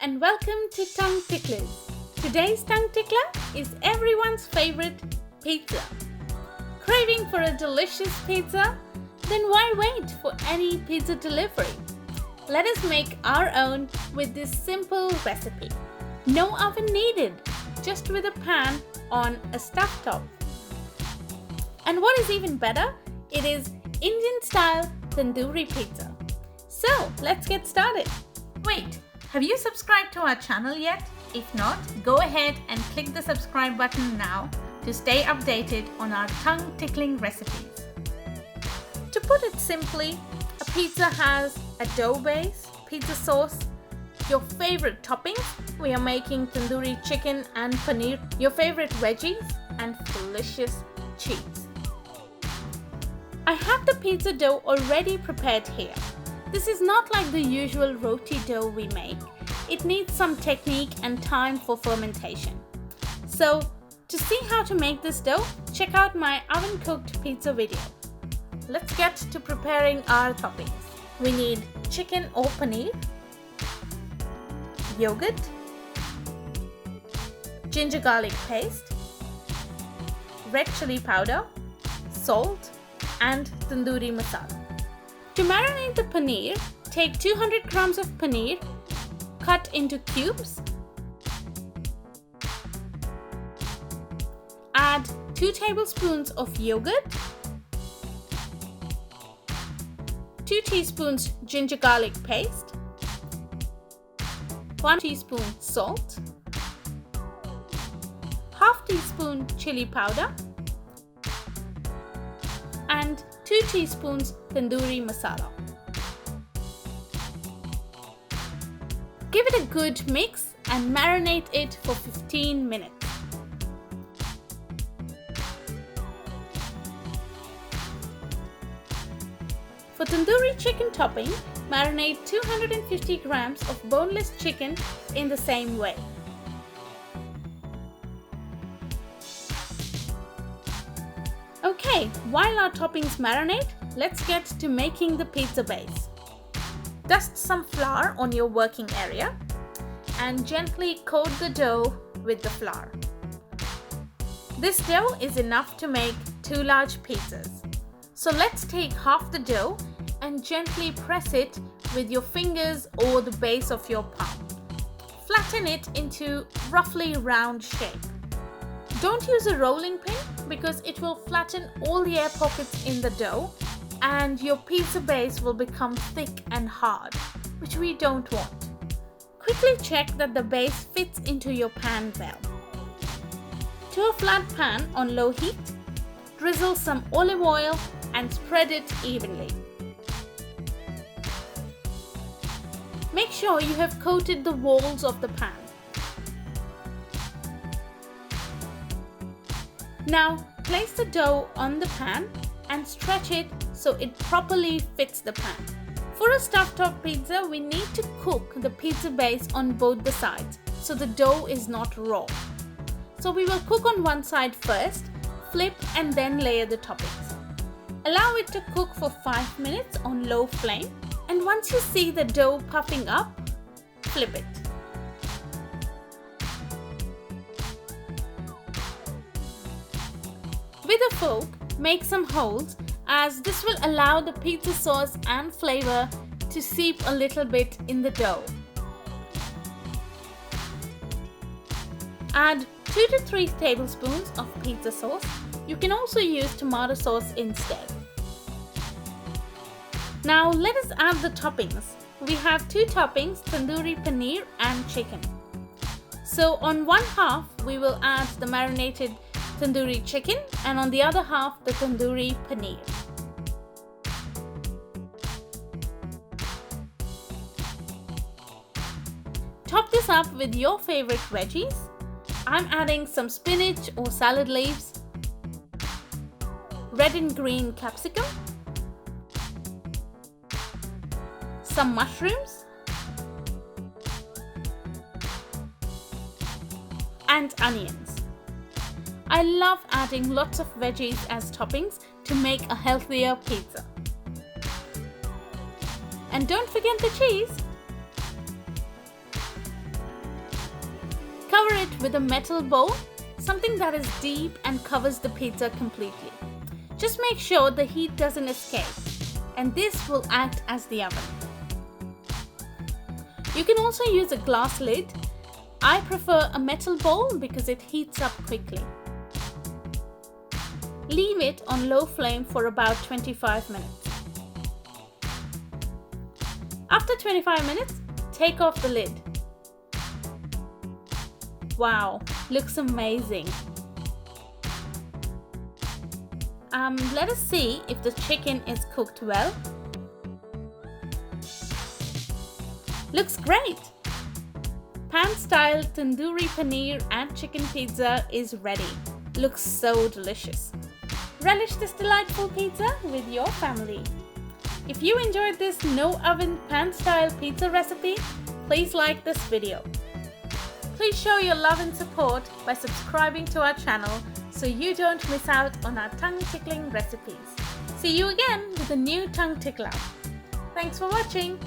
and welcome to Tongue Ticklers. Today's tongue tickler is everyone's favorite pizza. Craving for a delicious pizza? Then why wait for any pizza delivery? Let us make our own with this simple recipe. No oven needed, just with a pan on a stovetop. And what is even better, it is Indian style tandoori pizza. So let's get started. Wait, have you subscribed to our channel yet? If not, go ahead and click the subscribe button now to stay updated on our tongue-tickling recipes. To put it simply, a pizza has a dough base, pizza sauce, your favorite toppings. We are making tandoori chicken and paneer, your favorite veggies, and delicious cheese. I have the pizza dough already prepared here. This is not like the usual roti dough we make. It needs some technique and time for fermentation. So, to see how to make this dough, check out my oven-cooked pizza video. Let's get to preparing our toppings. We need chicken or paneer, yogurt, ginger garlic paste, red chilli powder, salt, and tandoori masala. To marinate the paneer, take 200 grams of paneer, cut into cubes. Add 2 tablespoons of yogurt, 2 teaspoons ginger garlic paste, 1 teaspoon salt, half teaspoon chilli powder, and 2 teaspoons tandoori masala. Give it a good mix and marinate it for 15 minutes. For tandoori chicken topping, marinate 250 grams of boneless chicken in the same way. Okay, while our toppings marinate, let's get to making the pizza base. Dust some flour on your working area and gently coat the dough with the flour. This dough is enough to make 2 large pizzas. So let's take half the dough and gently press it with your fingers or the base of your palm. Flatten it into roughly round shape. Don't use a rolling pin because it will flatten all the air pockets in the dough and your pizza base will become thick and hard, which we don't want. Quickly check that the base fits into your pan well. To a flat pan on low heat, drizzle some olive oil and spread it evenly. Make sure you have coated the walls of the pan. Now, place the dough on the pan and stretch it so it properly fits the pan. For a stovetop pizza, we need to cook the pizza base on both the sides so the dough is not raw. So we will cook on one side first, flip and then layer the toppings. Allow it to cook for 5 minutes on low flame, and once you see the dough puffing up, flip it. With a fork, make some holes as this will allow the pizza sauce and flavor to seep a little bit in the dough. Add 2 to 3 tablespoons of pizza sauce. You can also use tomato sauce instead. Now let us add the toppings. We have 2 toppings, tandoori paneer and chicken. So on one half we will add the marinated tandoori chicken and on the other half the tandoori paneer. Top this up with your favorite veggies. I'm adding some spinach or salad leaves, red and green capsicum, some mushrooms, and onions. I love adding lots of veggies as toppings to make a healthier pizza. And don't forget the cheese. Cover it with a metal bowl, something that is deep and covers the pizza completely. Just make sure the heat doesn't escape, and this will act as the oven. You can also use a glass lid. I prefer a metal bowl because it heats up quickly. Leave it on low flame for about 25 minutes. After 25 minutes, take off the lid. Wow, looks amazing. Let us see if the chicken is cooked well. Looks great! Pan-style Tandoori Paneer and chicken pizza is ready. Looks so delicious. Relish this delightful pizza with your family. If you enjoyed this no-oven pan-style pizza recipe, please like this video. Please show your love and support by subscribing to our channel so you don't miss out on our tongue-tickling recipes. See you again with a new tongue tickler. Thanks for watching.